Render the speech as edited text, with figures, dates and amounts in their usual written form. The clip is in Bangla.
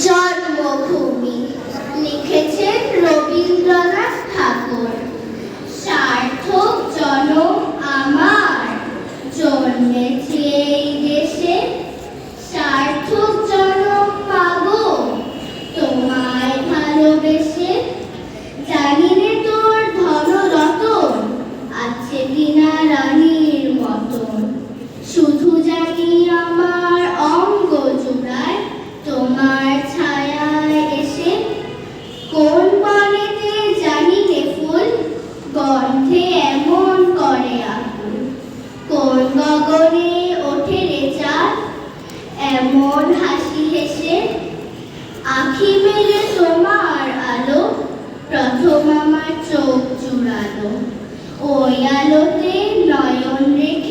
জন্মভূমি লিখেছেন রবীন্দ্রনাথ ঠাকুর। সার্থক জনম আমার, জন্মেছি এই দেশে। সার্থক জনম পাবো তোমায় ভালোবেসে। জানি রে তোর ধন রতন আছে কিনা রানীর মতন। শুধু জানি আমার অঙ্গ জুড়ায় তোমার ছায়ায় এসে। কোন বনেতে জানি নে ফুল গন্ধে এমন করে আকুল। কোন গগনে ওঠে রে চাঁদ এমন হাসি হেসে। আখি মেলে তোমার আলো প্রথম আমার চোখ জুড়ালো। ওই আলোতে নয়ন রেখে